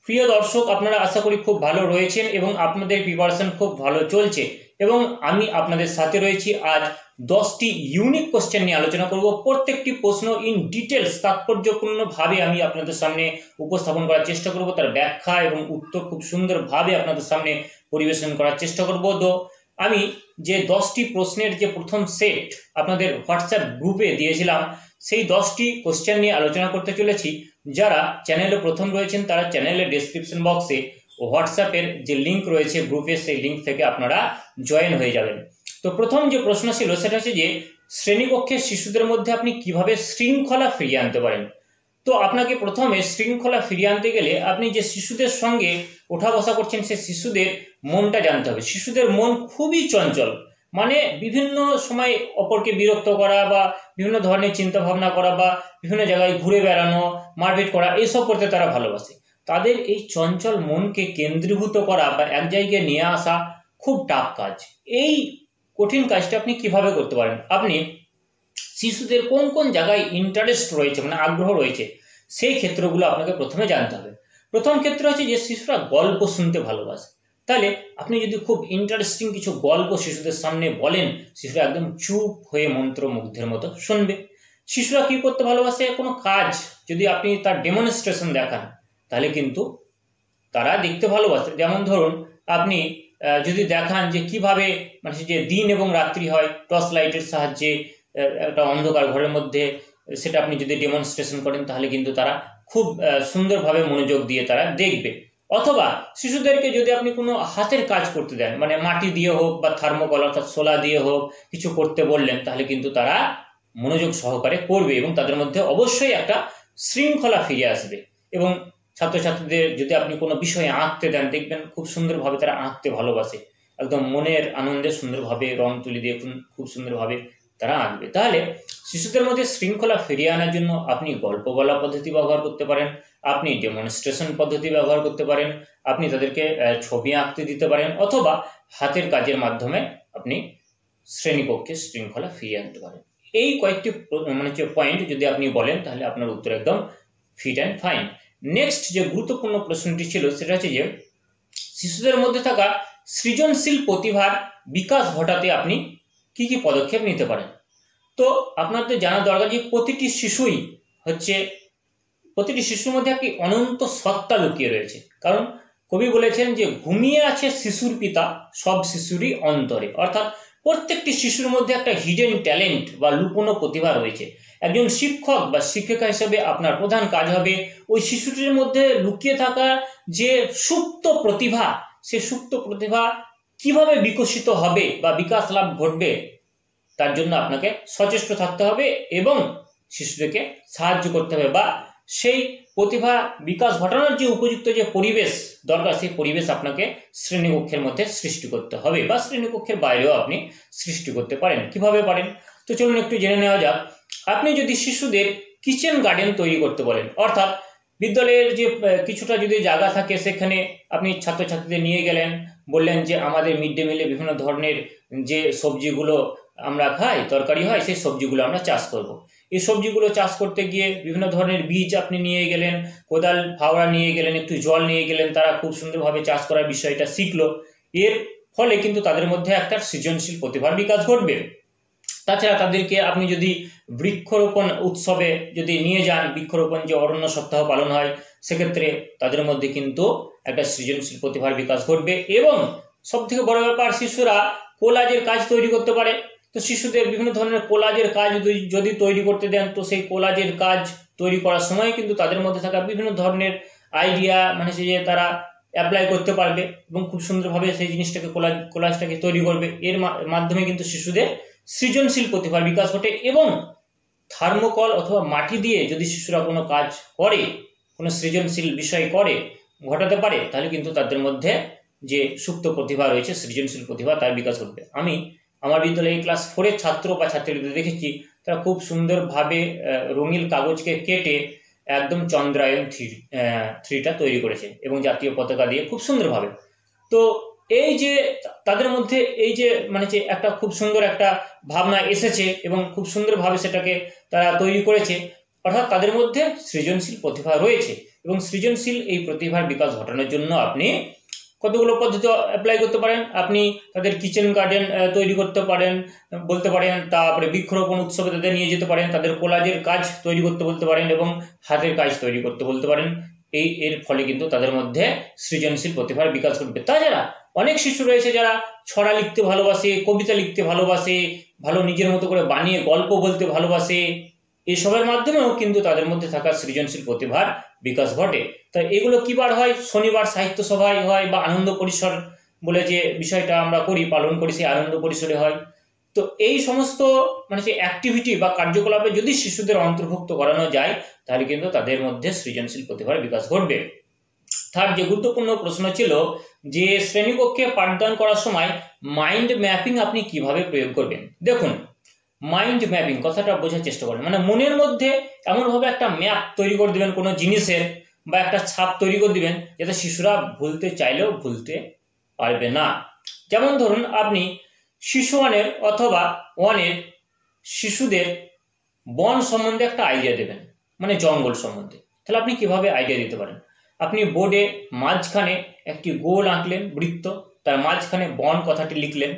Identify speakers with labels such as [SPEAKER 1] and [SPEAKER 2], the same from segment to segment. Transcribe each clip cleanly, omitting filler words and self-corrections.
[SPEAKER 1] প্রিয় দর্শক, আপনারা আশা করি খুব ভালো রয়েছেন এবং আপনাদের প্রিপারেশন খুব ভালো চলছে এবং আমি আপনাদের সাথে রয়েছি। আজ 10টি ইউনিক কোশ্চেন নিয়ে আলোচনা করব। প্রত্যেকটি প্রশ্ন ইন ডিটেলস তাৎপর্যপূর্ণভাবে আমি আপনাদের সামনে উপস্থাপন করার চেষ্টা করব, তার ব্যাখ্যা এবং উত্তর খুব সুন্দরভাবে আপনাদের সামনে পরিবেশন করার চেষ্টা করব। তো আমি যে 10টি প্রশ্নের যে প্রথম সেট আপনাদের হোয়াটসঅ্যাপ গ্রুপে দিয়েছিলাম, সেই 10টি কোশ্চেন নিয়ে আলোচনা করতে চলেছি। যারা চ্যানেলে প্রথম রয়েছেন তারা চ্যানেলের ডেসক্রিপশন বক্সে হোয়াটসঅ্যাপের যে লিঙ্ক রয়েছে গ্রুপে, সেই লিঙ্ক থেকে আপনারা জয়েন হয়ে যাবেন। তো প্রথম যে প্রশ্ন ছিল সেটা হচ্ছে যে শ্রেণীকক্ষের শিশুদের মধ্যে আপনি কিভাবে শৃঙ্খলা ফিরিয়ে আনতে পারেন। তো আপনাকে প্রথমে শৃঙ্খলা ফিরিয়ে আনতে গেলে আপনি যে শিশুদের সঙ্গে ওঠা বসা করছেন সেই শিশুদের মনটা জানতে হবে। শিশুদের মন খুবই চঞ্চল, মানে বিভিন্ন সময় অপরকে বিরক্ত করা বা বিভিন্ন ধরনের চিন্তা ভাবনা করা বা বিভিন্ন জায়গায় ঘুরে বেড়ানো, মারপিট করা, এইসব করতে তারা ভালোবাসে। তাদের এই চঞ্চল মনকে কেন্দ্রীভূত করা বা এক জায়গায় নিয়ে আসা খুব টাফ কাজ। এই কঠিন কাজটা আপনি কিভাবে করতে পারেন? আপনি শিশুদের কোন কোন জায়গায় ইন্টারেস্ট রয়েছে, মানে আগ্রহ রয়েছে, সেই ক্ষেত্রগুলো আপনাকে প্রথমে জানতে হবে। প্রথম ক্ষেত্র হচ্ছে যে শিশুরা গল্প শুনতে ভালোবাসে। তাহলে আপনি যদি খুব ইন্টারেস্টিং কিছু গল্প শিশুদের সামনে বলেন, শিশুরা একদম চুপ হয়ে মন্ত্রমুগ্ধের মতো শুনবে। শিশুরা কি করতে ভালোবাসে? কোনো কাজ যদি আপনি তার ডেমনস্ট্রেশন দেখান তাহলে কিন্তু তারা দেখতে ভালোবাসে। যেমন ধরুন, আপনি যদি দেখান যে কিভাবে মানে যে দিন এবং রাত্রি হয় টর্চ লাইটের সাহায্যে একটা অন্ধকার ঘরের মধ্যে, সেটা আপনি যদি ডেমনস্ট্রেশন করেন তাহলে কিন্তু তারা খুব সুন্দরভাবে মনোযোগ দিয়ে তারা দেখবে। অথবা শিশুদেরকে যদি আপনি কোনো হাতের কাজ করতে দেন, মানে মাটি দিয়ে হোক বা থার্মোকল অর্থাৎ শোলা দিয়ে হোক কিছু করতে বললেন, তাহলে কিন্তু তারা মনোযোগ সহকারে করবে এবং তাদের মধ্যে অবশ্যই একটা শৃঙ্খলা ফিরে আসবে। এবং ছাত্রছাত্রীদের যদি আপনি কোনো বিষয়ে আঁকতে দেন, দেখবেন খুব সুন্দরভাবে তারা আঁকতে ভালোবাসে। একদম মনের আনন্দে সুন্দরভাবে রং তুলি দিয়ে খুব সুন্দরভাবে তারা আঁকবে। তাহলে শিশুদের মধ্যে শৃঙ্খলা ফিরিয়ে আনার জন্য আপনি গল্প বলা পদ্ধতি ব্যবহার করতে পারেন, আপনি ডেমনস্ট্রেশন পদ্ধতি ব্যবহার করতে পারেন, আপনি তাদেরকে ছবি আঁকতে দিতে পারেন, অথবা হাতের কাজের মাধ্যমে আপনি শ্রেণীকক্ষে শৃঙ্খলা ফিরিয়ে আনতে পারেন। এই কয়েকটি মানে যে পয়েন্ট যদি আপনি বলেন তাহলে আপনার উত্তর একদম ফিট অ্যান্ড ফাইন। নেক্সট যে গুরুত্বপূর্ণ প্রশ্নটি ছিল সেটা হচ্ছে যে শিশুদের মধ্যে থাকা সৃজনশীল প্রতিভার বিকাশ ঘটাতে আপনি কি কি পদক্ষেপ নিতে পারেন। তো আপনাদের জানা দরকার যে প্রতিটি শিশুর মধ্যে একটি অনন্ত সত্তা লুকিয়ে রয়েছে। কারণ কবি বলেছেন যে ঘুমিয়ে আছে শিশুর পিতা সব শিশুরই অন্তরে, অর্থাৎ প্রত্যেকটি শিশুর মধ্যে একটা হিডেন ট্যালেন্ট বা লুকোনো প্রতিভা রয়েছে। একজন শিক্ষক বা শিক্ষিকা হিসেবে আপনার প্রধান কাজ হবে ওই শিশুটির মধ্যে লুকিয়ে থাকা যে সুপ্ত প্রতিভা, সে সুপ্ত প্রতিভা কিভাবে বিকশিত হবে বা বিকাশ লাভ ঘটবে তার জন্য আপনাকে সচেষ্ট থাকতে হবে এবং শিশুদেরকে সাহায্য করতে হবে, বা সেই প্রতিভা বিকাশ ঘটানোর যে উপযুক্ত যে পরিবেশ দরকার সেই পরিবেশ আপনাকে শ্রেণীকক্ষের মধ্যে সৃষ্টি করতে হবে, বা শ্রেণীকক্ষের বাইরেও আপনি সৃষ্টি করতে পারেন। কিভাবে পারেন? তো চলুন একটু জেনে নেওয়া যাক। আপনি যদি শিশুদের কিচেন গার্ডেন তৈরি করতে বলেন, অর্থাৎ বিদ্যালয়ের যে কিছুটা যদি জায়গা থাকে সেখানে আপনি ছাত্রছাত্রীদের নিয়ে গেলেন, বললেন যে আমাদের মিড ডে মিলে বিভিন্ন ধরনের যে সবজিগুলো আমরা খাই, তরকারি হয়, সেই সবজিগুলো আমরা চাষ করব। এই সবজিগুলো চাষ করতে গিয়ে বিভিন্ন ধরনের বীজ আপনি নিয়ে গেলেন, কোদাল ফাওড়া নিয়ে গেলেন, একটু জল নিয়ে গেলেন, তারা খুব সুন্দরভাবে চাষ করার বিষয়টা শিখলো। এর ফলে কিন্তু তাদের মধ্যে একটা সৃজনশীল প্রতিভার বিকাশ ঘটবে। তাছাড়া তাদেরকে আপনি যদি বৃক্ষরোপণ উৎসবে যদি নিয়ে যান, বৃক্ষরোপণ যে অরণ্য সপ্তাহ পালন হয়, সেক্ষেত্রে তাদের মধ্যে কিন্তু একটা সৃজনশীল প্রতিভার বিকাশ ঘটবে। এবং সব থেকে বড় ব্যাপার, শিশুরা কোলাজের কাজ তৈরি করতে পারে। তো শিশুদের বিভিন্ন ধরনের কোলাজের কাজ যদি তৈরি করতে দেন, তো সেই কোলাজের কাজ তৈরি করার সময় কিন্তু তাদের মধ্যে থাকা বিভিন্ন ধরনের আইডিয়া মানে সে যে তারা অ্যাপ্লাই করতে পারবে এবং খুব সুন্দরভাবে সেই জিনিসটাকে কোলাজটাকে তৈরি করবে। এর মাধ্যমে কিন্তু শিশুদের সৃজনশীল প্রতিভার বিকাশ ঘটে। এবং থার্মোকল অথবা মাটি দিয়ে যদি শিশুরা কোনো কাজ করে, কোনো সৃজনশীল বিষয় ঘটাতে পারে, তাহলে কিন্তু তাদের মধ্যে যে সুপ্ত প্রতিভা রয়েছে, সৃজনশীল প্রতিভা, তার বিকাশ ঘটবে। আমি আমার বিদ্যালয়ে ক্লাস 4-এর ছাত্র বা ছাত্রীদের দেখেছি, তারা খুব সুন্দরভাবে রঙিন কাগজকে কেটে একদম চন্দ্রায়ন 3টা তৈরি করেছে এবং জাতীয় পতাকা দিয়ে খুব সুন্দরভাবে। তো এই যে তাদের মধ্যে এই যে মানে যে একটা খুব সুন্দর একটা ভাবনা এসেছে এবং খুব সুন্দরভাবে সেটাকে তারা তৈরি করেছে। অর্থাৎ তাদের মধ্যে সৃজনশীল প্রতিভা রয়েছে এবং সৃজনশীল এই প্রতিভার বিকাশ ঘটানোর জন্য আপনি কতগুলো পদ্ধতি অ্যাপ্লাই করতে পারেন। আপনি তাদের কিচেন গার্ডেন তৈরি করতে পারেন বলতে পারেন, তারপরে বৃক্ষরোপণ উৎসবে তাদের নিয়ে যেতে পারেন, তাদের কোলাজের কাজ তৈরি করতে বলতে পারেন এবং হাতের কাজ তৈরি করতে বলতে পারেন। এর ফলে কিন্তু তাদের মধ্যে সৃজনশীল প্রতিভার বিকাশ ঘটবে। তাছাড়া অনেক শিশু রয়েছে যারা ছড়া লিখতে ভালোবাসে, কবিতা লিখতে ভালোবাসে, ভালো নিজের মতো করে বানিয়ে গল্প বলতে ভালোবাসে। এসবের মাধ্যমেও কিন্তু তাদের মধ্যে থাকা সৃজনশীল প্রতিভার বিকাশ ঘটে। তো এগুলো কি বার হয়? শনিবার সাহিত্য সভায় হয় বা আনন্দ পরিসর বলে যে বিষয়টা আমরা করি, পালন করি, সেই আনন্দ পরিসরে হয়। তো এই সমস্ত মানে যে অ্যাক্টিভিটি বা কার্যকলাপে যদি শিশুদের অন্তর্ভুক্ত করানো যায় তাহলে কিন্তু তাদের মধ্যে সৃজনশীল প্রতিভার বিকাশ ঘটবে। থার্ড যে গুরুত্বপূর্ণ প্রশ্ন ছিল যে শ্রেণীকক্ষে পাঠদান করার সময় মাইন্ড ম্যাপিং আপনি কিভাবে প্রয়োগ করবেন। দেখুন, মাইন্ড ম্যাপিং কথাটা বোঝার চেষ্টা করেন, মানে মনের মধ্যে এমনভাবে একটা ম্যাপ তৈরি করে দিবেন কোনো জিনিসের বা একটা ছাপ তৈরি করে দিবেন যাতে শিশুরা ভুলতে চাইলেও ভুলতে পারবে না। যেমন ধরুন, আপনি শিশু ওয়ানের অথবা ওয়ানের শিশুদের বন সম্বন্ধে একটা আইডিয়া দেবেন, মানে জঙ্গল সম্বন্ধে। তাহলে আপনি কিভাবে আইডিয়া দিতে পারেন? আপনি বোর্ডে মাঝখানে একটি গোল আঁকলেন বৃত্ত, তার মাঝখানে বন কথাটি লিখলেন।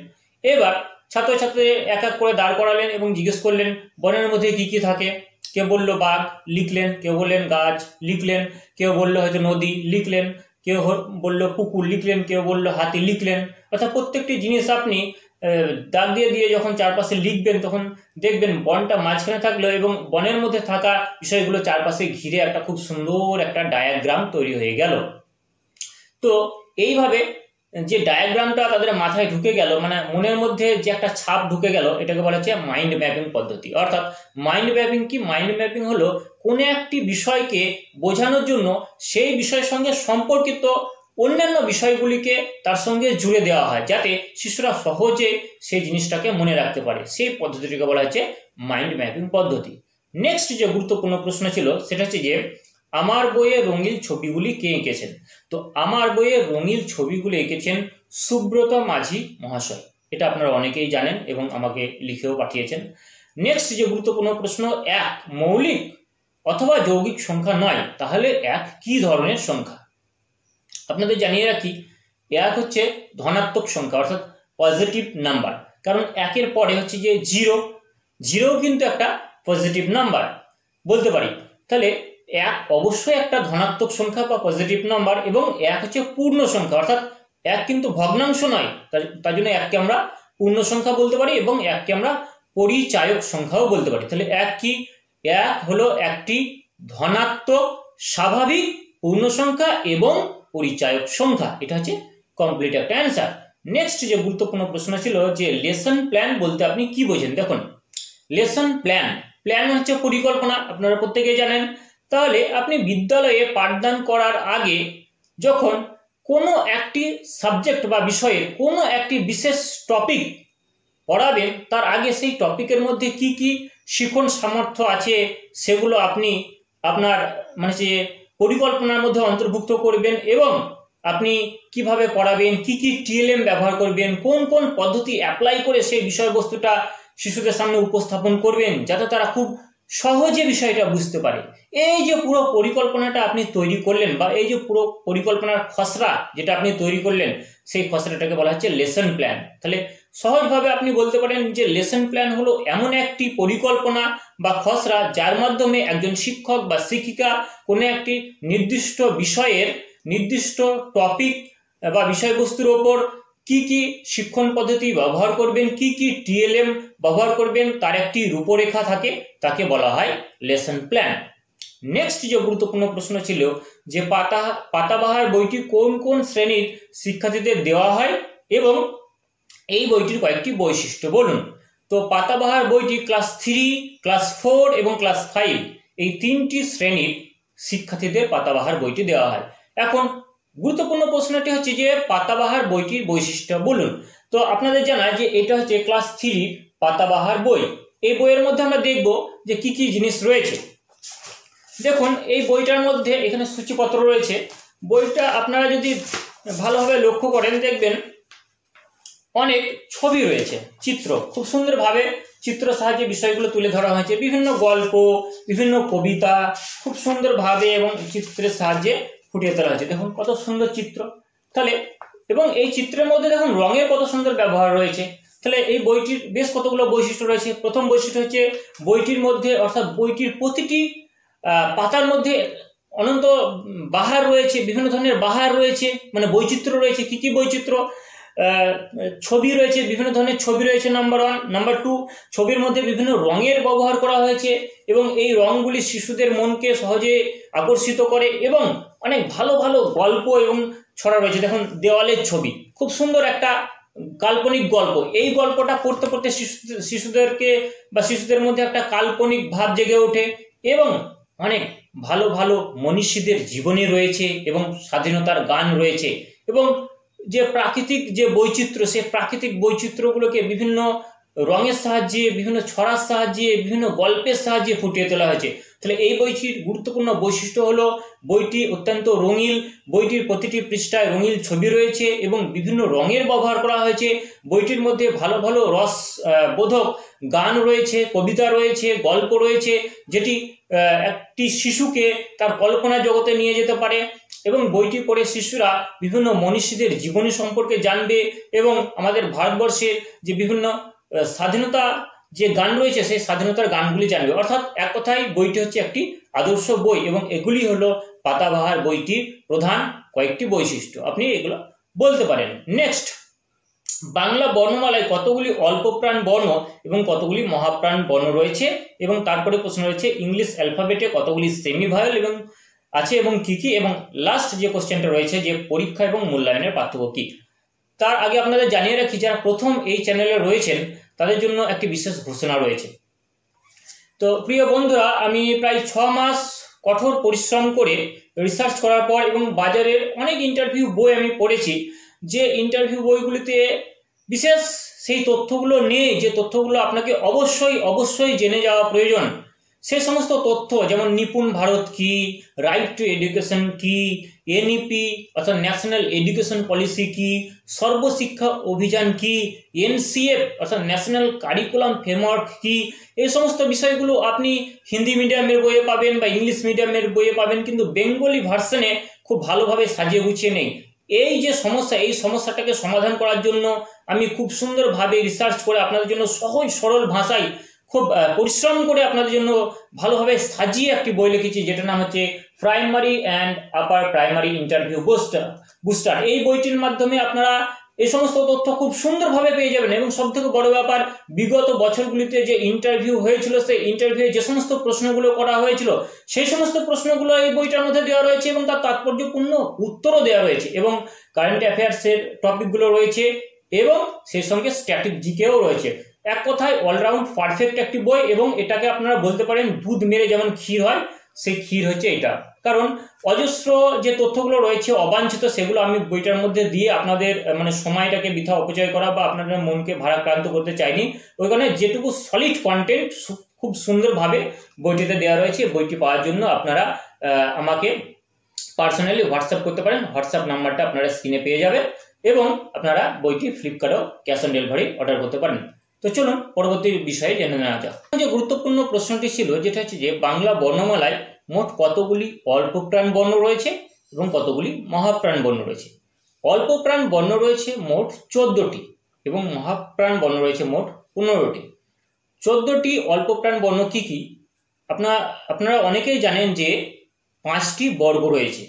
[SPEAKER 1] এবার ছাত্রছাত্রীদের এক এক করে দাঁড় করালেন এবং জিজ্ঞেস করলেন বনের মধ্যে কি কি থাকে। কেউ বললো বাঘ, লিখলেন। কেউ বললেন গাছ, লিখলেন। কেউ বললো হয়তো নদী, লিখলেন। কেউ বললো পুকুর, লিখলেন। কেউ বললো হাতি, লিখলেন। অর্থাৎ প্রত্যেকটি জিনিস আপনি দাগ দিয়ে দিয়ে যখন চারপাশে লিখবেন তখন দেখবেন বনটা মাঝখানে থাকলো এবং বনের মধ্যে থাকা বিষয়গুলো চারপাশে ঘিরে একটা খুব সুন্দর একটা ডায়াগ্রাম তৈরি হয়ে গেল। তো এইভাবে যে ডায়াগ্রামটা তাদের মাথায় ঢুকে গেল, মানে মনের মধ্যে যে একটা ছাপ ঢুকে গেল, এটাকে বলা হচ্ছে মাইন্ড ম্যাপিং পদ্ধতি। অর্থাৎ মাইন্ড ম্যাপিং কি? মাইন্ড ম্যাপিং হলো কোনো একটি বিষয়কে বোঝানোর জন্য সেই বিষয়ের সঙ্গে সম্পর্কিত অন্যান্য বিষয়গুলিকে তার সঙ্গে জুড়ে দেওয়া হয় যাতে শিশুরা সহজে সেই জিনিসটাকে মনে রাখতে পারে। সেই পদ্ধতিটিকে বলা হচ্ছে মাইন্ড ম্যাপিং পদ্ধতি। নেক্সট যে গুরুত্বপূর্ণ প্রশ্ন ছিল সেটা হচ্ছে যে আমার বইয়ে রঙিন ছবিগুলি কে এঁকেছেন। তো আমার বইয়ে রঙিন ছবিগুলি এঁকেছেন সুব্রত মাঝি মহাশয়। এটা আপনারা অনেকেই জানেন এবং আমাকে লিখেও পাঠিয়েছেন। নেক্সট যে গুরুত্বপূর্ণ প্রশ্ন, এক মৌলিক অথবা যৌগিক সংখ্যা নয়, তাহলে এক কি ধরনের সংখ্যা? আপনাদের জানিয়ে রাখি, এক হচ্ছে ধনাত্মক সংখ্যা অর্থাৎ পজিটিভ নাম্বার, কারণ একের পরে হচ্ছে যে জিরো, জিরো কিন্তু একটা পজিটিভ নাম্বার বলতে পারি। তাহলে এক অবশ্যই একটা ধনাত্মক সংখ্যা বা পজিটিভ নাম্বার এবং এক হচ্ছে পূর্ণ সংখ্যা, অর্থাৎ এক কিন্তু ভগ্নাংশ নয়, তার জন্য এককে আমরা পূর্ণ সংখ্যা বলতে পারি এবং এককে আমরা পরিচায়ক সংখ্যাও বলতে পারি। তাহলে এক কি? এক হলো একটি ধনাত্মক স্বাভাবিক পূর্ণ সংখ্যা এবং পরিচায়ক সংখ্যা। এটা হচ্ছে কমপ্লিট একটা অ্যান্সার। নেক্সট যে গুরুত্বপূর্ণ প্রশ্ন ছিল যে লেসন প্ল্যান বলতে আপনি কি বোঝেন। দেখুন, লেসন প্ল্যান, প্ল্যান হচ্ছে পরিকল্পনা, আপনারা প্রত্যেকেই জানেন। তাহলে আপনি বিদ্যালয়ে পাঠদান করার আগে যখন কোনো একটি সাবজেক্ট বা বিষয়ে কোনো একটি বিশেষ টপিক পড়াবেন, তার আগে সেই টপিকের মধ্যে কি কি শিখন সামর্থ্য আছে সেগুলো আপনি আপনার মানে যে পরিকল্পনার মধ্যে অন্তর্ভুক্ত করবেন এবং আপনি কিভাবে পড়াবেন, কি কি টিএলএম ব্যবহার করবেন, কোন কোন পদ্ধতি অ্যাপ্লাই করে সেই বিষয়বস্তুটা শিশুদের সামনে উপস্থাপন করবেন যাতে তারা খুব সহজে বিষয়টা বুঝতে পারে। এই যে পুরো পরিকল্পনাটা আপনি তৈরি করলেন বা এই যে পুরো পরিকল্পনার খসড়া যেটা আপনি তৈরি করলেন, সেই খসড়াটাকে বলা হচ্ছে লেসন প্ল্যান। তাহলে সহজভাবে আপনি বলতে পারেন যে লেসন প্ল্যান হলো এমন একটি পরিকল্পনা বা খসড়া যার মাধ্যমে একজন শিক্ষক বা শিক্ষিকা কোনো একটি নির্দিষ্ট বিষয়ের নির্দিষ্ট টপিক বা বিষয়বস্তুর ওপর কি কি শিক্ষণ পদ্ধতি ব্যবহার করবেন, কি কি টিএলএম ব্যবহার করবেন তার একটি রূপরেখা থাকে, তাকে বলা হয় লেসন প্ল্যান। নেক্সট যে গুরুত্বপূর্ণ প্রশ্ন ছিল যে পাতাবাহার বইটি কোন কোন শ্রেণীর শিক্ষার্থীদের দেওয়া হয় এবং এই বইটির কয়েকটি বৈশিষ্ট্য বলুন। তো পাতাবাহার বইটি ক্লাস 3, ক্লাস 4 এবং ক্লাস 5 এই তিনটি শ্রেণীর শিক্ষার্থীদের পাতাবাহার বইটি দেওয়া হয়। এখন গুরুত্বপূর্ণ প্রশ্নটি হচ্ছে যে পাতাবাহার বইটির বৈশিষ্ট্য বলুন। তো আপনাদের জানায় যে এটা হচ্ছে ক্লাস 3 পাতাবাহার বই। এই বইয়ের মধ্যে আমরা দেখব যে কি কি জিনিস রয়েছে। দেখুন, এই বইটার মধ্যে এখানে সূচিপত্র রয়েছে। বইটা আপনারা যদি ভালোভাবে লক্ষ্য করেন দেখবেন অনেক ছবি রয়েছে, চিত্র, খুব সুন্দরভাবে চিত্র সাহায্যে বিষয়গুলো তুলে ধরা হয়েছে। বিভিন্ন গল্প, বিভিন্ন কবিতা খুব সুন্দরভাবে এবং চিত্রের সাহায্যে ফুটিয়ে তোলা হয়েছে। দেখুন কত সুন্দর চিত্র। তাহলে এবং এই চিত্রের মধ্যে দেখুন রঙের কত সুন্দর ব্যবহার রয়েছে। তাহলে এই বইটির বেশ কতগুলো বৈশিষ্ট্য রয়েছে। প্রথম বৈশিষ্ট্য হচ্ছে বইটির মধ্যে, অর্থাৎ বইটির প্রতিটি পাতার মধ্যে অনন্ত বাহার রয়েছে, বিভিন্ন ধরনের বাহার রয়েছে, মানে বৈচিত্র্য রয়েছে। কি কি বৈচিত্র্য? ছবি রয়েছে, বিভিন্ন ধরনের ছবি রয়েছে, নাম্বার 1। নাম্বার 2, ছবির মধ্যে বিভিন্ন রঙের ব্যবহার করা হয়েছে এবং এই রঙগুলি শিশুদের মনকে সহজে আকর্ষিত করে এবং অনেক ভালো ভালো গল্প এবং ছড়া রয়েছে। দেখুন দেওয়ালের ছবি, খুব সুন্দর একটা কাল্পনিক গল্প। এই গল্পটা পড়তে পড়তে শিশুদেরকে বা শিশুদের মধ্যে একটা কাল্পনিক ভাব জেগে ওঠে এবং অনেক ভালো ভালো মনীষীদের জীবনী রয়েছে এবং স্বাধীনতার গান রয়েছে এবং যে প্রাকৃতিক যে বৈচিত্র্য, সেই প্রাকৃতিক বৈচিত্র্যগুলোকে বিভিন্ন রঙের সাহায্যে, বিভিন্ন ছড়ার সাহায্যে, বিভিন্ন গল্পের সাহায্যে ফুটিয়ে তোলা হয়েছে। তাহলে এই বইটির গুরুত্বপূর্ণ বৈশিষ্ট্য হলো বইটি অত্যন্ত রঙিন। বইটির প্রতিটি পৃষ্ঠায় রঙিন ছবি রয়েছে এবং বিভিন্ন রঙের ব্যবহার করা হয়েছে। বইটির মধ্যে ভালো ভালো রস বোধক গান রয়েছে, কবিতা রয়েছে, গল্প রয়েছে, যেটি একটি শিশুকে তার কল্পনা জগতে নিয়ে যেতে পারে এবং বইটি পড়ে শিশুরা বিভিন্ন মনীষীদের জীবনী সম্পর্কে জানবে এবং আমাদের ভারতবর্ষের যে বিভিন্ন স্বাধীনতা যে গান রয়েছে সেই স্বাধীনতার গানগুলি জানবে। অর্থাৎ এক কথায় বইটি হচ্ছে একটি আদর্শ বই এবং এগুলি হলো পাতাবাহার বইটির প্রধান কয়েকটি বৈশিষ্ট্য, আপনি এগুলো বলতে পারেন। নেক্সট, বাংলা বর্ণমালায় কতগুলি অল্পপ্রাণ বর্ণ এবং কতগুলি মহাপ্রাণ বর্ণ রয়েছে এবং তারপরে প্রশ্ন রয়েছে ইংলিশ অ্যালফাবেটে কতগুলি সেমিভাওয়েল এবং আছে এবং কি কি, এবং লাস্ট যে কোশ্চেনটা রয়েছে যে পরীক্ষা এবং মূল্যায়নের পার্থক্য কি। তার আগে আপনাদের জানিয়ে রাখি, যারা প্রথম এই চ্যানেলে রয়েছেন তাদের জন্য একটি বিশেষ ঘোষণা রয়েছে। তো প্রিয় বন্ধুরা, আমি প্রায় 6 মাস কঠোর পরিশ্রম করে রিসার্চ করার পর এবং বাজারের অনেক ইন্টারভিউ বই আমি পড়েছি, যে ইন্টারভিউ বইগুলিতে বিশেষ সেই তথ্যগুলো নেই যে তথ্যগুলো আপনাকে অবশ্যই জেনে যাওয়া প্রয়োজন। সেই সমস্ত তথ্য যেমন নিপুণ ভারত কি, রাইট টু এডুকেশন কি, এনইপি অর্থাৎ ন্যাশনাল এডুকেশন পলিসি কি, সর্বশিক্ষা অভিযান কি, এনসিএফ অর্থাৎ ন্যাশনাল কারিকুলাম ফ্রেমওয়ার্ক কি, এই সমস্ত বিষয়গুলো আপনি হিন্দি মিডিয়ামের বইয়ে পাবেন বা ইংলিশ মিডিয়ামের বইয়ে পাবেন, কিন্তু বেঙ্গলি ভার্সনে খুব ভালোভাবে সাজিয়ে গুছিয়ে নেই। এই যে সমস্যা, এই সমস্যাটাকে সমাধান করার জন্য আমি খুব সুন্দরভাবে রিসার্চ করে আপনাদের জন্য সহজ সরল ভাষায় খুব পরিশ্রম করে আপনাদের জন্য ভালোভাবে সাজিয়ে একটি বই লিখেছি, যেটার নাম হচ্ছে primary and upper primary interview booster. এই বইটির মাধ্যমে আপনারা এই সমস্ত তথ্য খুব সুন্দরভাবে পেয়ে যাবেন এবং সব থেকে বড় ব্যাপার, বিগত বছরগুলিতে যে ইন্টারভিউ হয়েছিল সেই ইন্টারভিউ যে সমস্ত প্রশ্নগুলো করা হয়েছিল সেই সমস্ত প্রশ্নগুলো এই বইটার মধ্যে দেওয়া রয়েছে এবং তার তাৎপর্যপূর্ণ উত্তরও দেওয়া রয়েছে এবং কারেন্ট অ্যাফেয়ার্সের টপিকগুলো রয়েছে এবং সেই সঙ্গে স্ট্যাটিক জিকেও রয়েছে। এক কথায় অলরাউন্ড পারফেক্ট একটি বই এবং এটাকে আপনারা বলতে পারেন দুধ মেরে যেমন ক্ষীর হয়, সেই ক্ষীর হচ্ছে এটা। কারণ অজস্র যে তথ্যগুলো রয়েছে অবাঞ্ছিত, সেগুলো আমি বইটার মধ্যে দিয়ে আপনাদের মানে সময়টাকে বৃথা অপচয় করা বা আপনাদের মনকে ভারাক্রান্ত করতে চাইনি। ওই কারণে যেটুকু সলিড কন্টেন্ট খুব সুন্দরভাবে বইটিতে দেওয়া রয়েছে। বইটি পাওয়ার জন্য আপনারা আমাকে পার্সোনালি হোয়াটসঅ্যাপ করতে পারেন। হোয়াটসঅ্যাপ নাম্বারটা আপনারা স্ক্রিনে পেয়ে যাবেন এবং আপনারা বইটি ফ্লিপকার্টেও ক্যাশ অন ডেলিভারি অর্ডার করতে পারেন। তো চলুন পরবর্তী বিষয়ে জেনে নেওয়া যাক। যে গুরুত্বপূর্ণ প্রশ্নটি ছিল যেটা হচ্ছে যে বাংলা বর্ণমালায় মোট কতগুলি অল্পপ্রাণ বর্ণ রয়েছে এবং কতগুলি মহাপ্রাণ বর্ণ রয়েছে। অল্পপ্রাণ বর্ণ রয়েছে মোট 14টি এবং মহাপ্রাণ বর্ণ রয়েছে মোট 15টি। 14টি অল্পপ্রাণ বর্ণ কি কি? আপনারা অনেকেই জানেন যে 5টি বর্গ রয়েছে,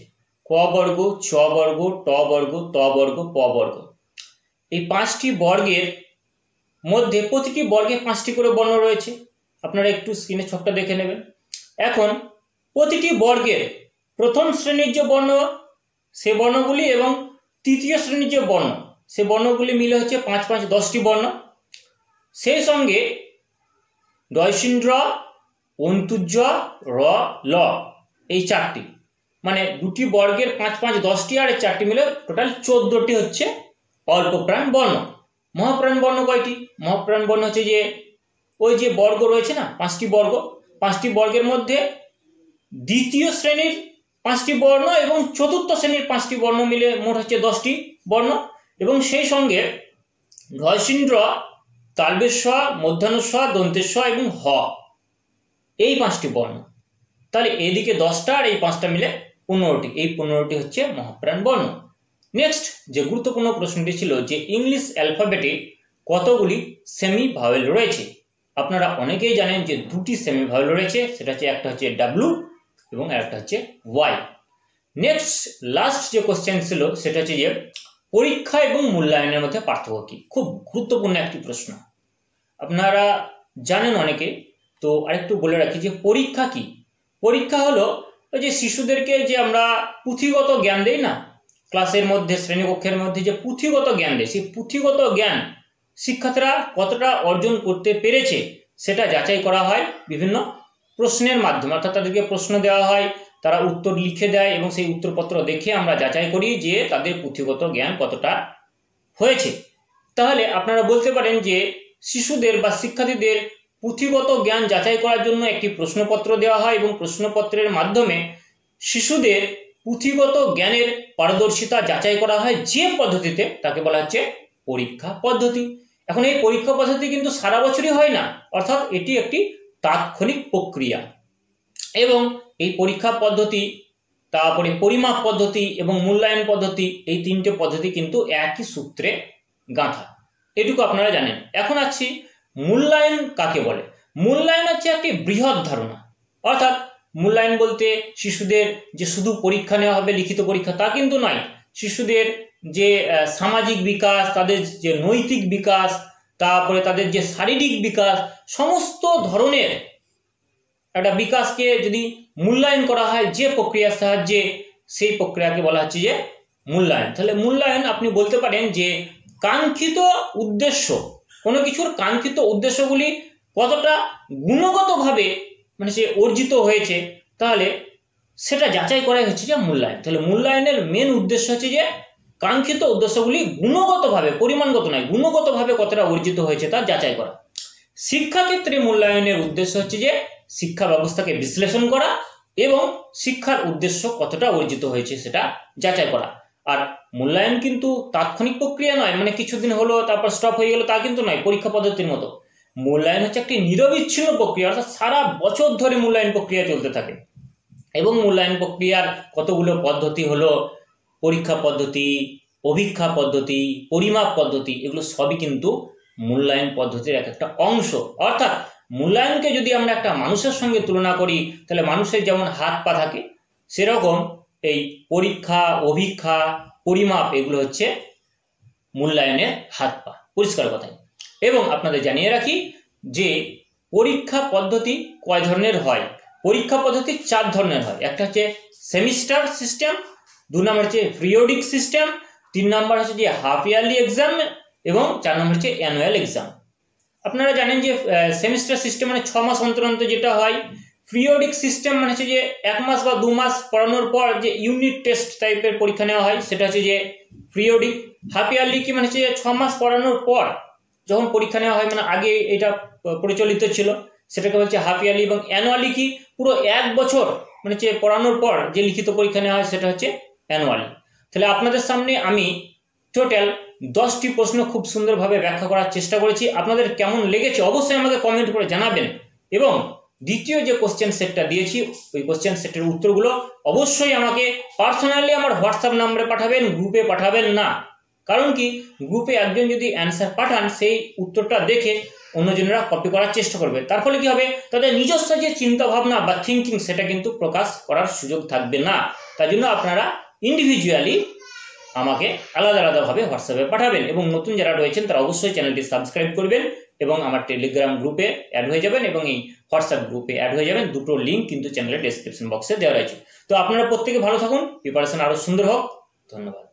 [SPEAKER 1] ক বর্গ, চ বর্গ, ট বর্গ, ত বর্গ, প বর্গ। এই 5টি বর্গের মধ্যে প্রতিটি বর্গে 5টি করে বর্ণ রয়েছে। আপনারা একটু স্ক্রিনে ছকটা দেখে নেবেন। এখন প্রতিটি বর্গের প্রথম শ্রেণীর যে বর্ণ সে বর্ণগুলি এবং তৃতীয় শ্রেণীর যে বর্ণ সে বর্ণগুলি মিলে হচ্ছে 5 5 10টি বর্ণ। সেই সঙ্গে ডয়সিন্দ্র, অন্তুজ, র, ল এই 4টি, মানে দুটি বর্গের 5 5 10টি আর 4টি মিলে টোটাল 14টি হচ্ছে অল্পপ্রাণ বর্ণ। মহাপ্রাণ বর্ণ কয়টি? মহাপ্রাণ বর্ণ হচ্ছে যে ওই যে বর্গ রয়েছে না 5টি বর্গ, 5টি বর্গের মধ্যে দ্বিতীয় শ্রেণীর 5টি বর্ণ এবং চতুর্থ শ্রেণীর 5টি বর্ণ মিলে মোট হচ্ছে 10টি বর্ণ এবং সেই সঙ্গে ঢ তালবেশ মধ্যাহ্ন দন্তেশ এবং হ, এই 5টি বর্ণ। তাহলে এদিকে 10টা আর এই 5টা মিলে 15টি, এই 15টি হচ্ছে মহাপ্রাণ বর্ণ। নেক্সট যে গুরুত্বপূর্ণ প্রশ্নটি ছিল যে ইংলিশ অ্যালফাবেটে কতগুলি সেমি ভাওয়েল রয়েছে। আপনারা অনেকেই জানেন যে 2টি সেমি ভাওয়েল রয়েছে, সেটা হচ্ছে একটা হচ্ছে ডাব্লু এবং আরেকটা হচ্ছে ওয়াই। নেক্সট লাস্ট যে কোশ্চেন ছিল সেটা হচ্ছে যে পরীক্ষা এবং মূল্যায়নের মধ্যে পার্থক্য কি। খুব গুরুত্বপূর্ণ একটি প্রশ্ন, আপনারা জানেন অনেকে, তো আরেকটু বলে রাখি যে পরীক্ষা কি। পরীক্ষা হলো ওই যে শিশুদেরকে যে আমরা পুঁথিগত জ্ঞান দেই না, ক্লাসের মধ্যে শ্রেণীকক্ষের মধ্যে যে পুঁথিগত জ্ঞান দেয়, সেই পুঁথিগত জ্ঞান শিক্ষার্থীরা কতটা অর্জন করতে পেরেছে সেটা যাচাই করা হয় বিভিন্ন প্রশ্নের মাধ্যমে। অর্থাৎ তাদেরকে প্রশ্ন দেওয়া হয়, তারা উত্তর লিখে দেয় এবং সেই উত্তরপত্র দেখে আমরা যাচাই করি যে তাদের পুঁথিগত জ্ঞান কতটা হয়েছে। তাহলে আপনারা বলতে পারেন যে শিশুদের বা শিক্ষার্থীদের পুঁথিগত জ্ঞান যাচাই করার জন্য একটি প্রশ্নপত্র দেওয়া হয় এবং প্রশ্নপত্রের মাধ্যমে শিশুদের পুঁথিগত জ্ঞানের পারদর্শিতা যাচাই করা হয় যে পদ্ধতিতে, তাকে বলা হচ্ছে পরীক্ষা পদ্ধতি। এখন এই পরীক্ষা পদ্ধতি কিন্তু সারা বছরই হয় না, অর্থাৎ এটি একটি তাৎক্ষণিক প্রক্রিয়া। এবং এই পরীক্ষা পদ্ধতি, তারপরে পরিমাপ পদ্ধতি এবং মূল্যায়ন পদ্ধতি, এই 3টে পদ্ধতি কিন্তু একই সূত্রে গাঁথা, এটুকু আপনারা জানেন। এখন আসছি মূল্যায়ন কাকে বলে। মূল্যায়ন হচ্ছে একটি বৃহৎ ধারণা, অর্থাৎ মূল্যায়ন বলতে শিশুদের যে শুধু পরীক্ষা নেওয়া হবে, লিখিত পরীক্ষা, তা কিন্তু নয়। শিশুদের যে সামাজিক বিকাশ, তাদের যে নৈতিক বিকাশ, তারপরে তাদের যে শারীরিক বিকাশ, সমস্ত ধরনের একটা বিকাশকে যদি মূল্যায়ন করা হয় যে প্রক্রিয়ার সাহায্যে, সেই প্রক্রিয়াকে বলা হচ্ছে যে মূল্যায়ন। তাহলে মূল্যায়ন আপনি বলতে পারেন যে কাঙ্ক্ষিত উদ্দেশ্য, কোনো কিছুর কাঙ্ক্ষিত উদ্দেশ্যগুলি কতটা গুণগতভাবে মানে সে অর্জিত হয়েছে, তাহলে সেটা যাচাই করাই হচ্ছে যে মূল্যায়ন। তাহলে মূল্যায়নের মেন উদ্দেশ্য হচ্ছে যে কাঙ্ক্ষিত উদ্দেশ্যগুলি গুণগতভাবে, পরিমাণগত নয়, গুণগতভাবে কতটা অর্জিত হয়েছে তা যাচাই করা। শিক্ষাক্ষেত্রে মূল্যায়নের উদ্দেশ্য হচ্ছে যে শিক্ষা ব্যবস্থাকে বিশ্লেষণ করা এবং শিক্ষার উদ্দেশ্য কতটা অর্জিত হয়েছে সেটা যাচাই করা। আর মূল্যায়ন কিন্তু তাৎক্ষণিক প্রক্রিয়া নয়, মানে কিছুদিন হলো তারপর স্টপ হয়ে গেল, তা কিন্তু নয় পরীক্ষা পদ্ধতির মতো। মূল্যায়ন হচ্ছে একটি নিরবিচ্ছিন্ন প্রক্রিয়া, অর্থাৎ সারা বছর ধরে মূল্যায়ন প্রক্রিয়া চলতে থাকে। এবং মূল্যায়ন প্রক্রিয়ার কতগুলো পদ্ধতি হলো পরীক্ষা পদ্ধতি, অভিক্ষা পদ্ধতি, পরিমাপ পদ্ধতি, এগুলো সবই কিন্তু মূল্যায়ন পদ্ধতির এক একটা অংশ। অর্থাৎ মূল্যায়নকে যদি আমরা একটা মানুষের সঙ্গে তুলনা করি, তাহলে মানুষের যেমন হাত পা থাকে, সেরকম এই পরীক্ষা, অভিক্ষা, পরিমাপ এগুলো হচ্ছে মূল্যায়নের হাত পা, পরিষ্কার কথাই। এবং আপনাদের জানিয়ে রাখি যে পরীক্ষা পদ্ধতি কয় ধরনের হয়। পরীক্ষা পদ্ধতি 4 ধরনের হয়। একটা হচ্ছে সেমিস্টার সিস্টেম, 2 নম্বর হচ্ছে পিরিয়ডিক সিস্টেম, 3 নম্বর হচ্ছে যে হাফ ইয়ারলি এক্সাম এবং 4 নম্বর হচ্ছে অ্যানুয়াল এক্সাম। আপনারা জানেন যে সেমিস্টার সিস্টেম মানে 6 মাস অন্তর অন্তর যেটা হয়। পিরিয়ডিক সিস্টেম মানে হচ্ছে যে 1 মাস বা 2 মাস পড়ানোর পর যে ইউনিট টেস্ট টাইপের পরীক্ষা নেওয়া হয়, সেটা হচ্ছে যে পিরিয়ডিক। হাফ ইয়ারলি কি মানে হচ্ছে যে 6 মাস পড়ানোর পর যখন পরীক্ষা নেওয়া হয়, মানে আগে এটা প্রচলিত ছিল, সেটাকে বলছে হাফ ইয়ারলি। এবং অ্যানুয়ালি কি পুরো 1 বছর মানে হচ্ছে পড়ানোর পর যে লিখিত পরীক্ষা নেওয়া হয়, সেটা হচ্ছে অ্যানুয়ালি। তাহলে আপনাদের সামনে আমি টোটাল 10টি প্রশ্ন খুব সুন্দরভাবে ব্যাখ্যা করার চেষ্টা করেছি। আপনাদের কেমন লেগেছে অবশ্যই আমাকে কমেন্ট করে জানাবেন। এবং দ্বিতীয় যে কোশ্চেন সেটটা দিয়েছি, ওই কোশ্চেন সেটের উত্তরগুলো অবশ্যই আমাকে পার্সোনালি আমার হোয়াটসঅ্যাপ নাম্বারে পাঠাবেন, গ্রুপে পাঠাবেন না। কারণ কি, গ্রুপে একজন যদি অ্যান্সার পাঠান, সেই উত্তরটা দেখে অন্যজনেরা কপি করার চেষ্টা করবে। তার ফলে কি হবে, তাদের নিজস্ব যে চিন্তা ভাবনা বা থিঙ্কিং সেটা কিন্তু প্রকাশ করার সুযোগ থাকবে না। তার জন্য আপনারা ইন্ডিভিজুয়ালি আমাকে আলাদা আলাদাভাবে হোয়াটসঅ্যাপে পাঠাবেন। এবং নতুন যারা রয়েছেন তারা অবশ্যই চ্যানেলটি সাবস্ক্রাইব করবেন এবং আমার টেলিগ্রাম গ্রুপে অ্যাড হয়ে যাবেন এবং এই হোয়াটসঅ্যাপ গ্রুপে অ্যাড হয়ে যাবেন। দুটো লিঙ্ক কিন্তু চ্যানেলের ডেসক্রিপশন বক্সে দেওয়া রয়েছে। তো আপনারা প্রত্যেকে ভালো থাকুন, প্রিপারেশন আরও সুন্দর হোক। ধন্যবাদ।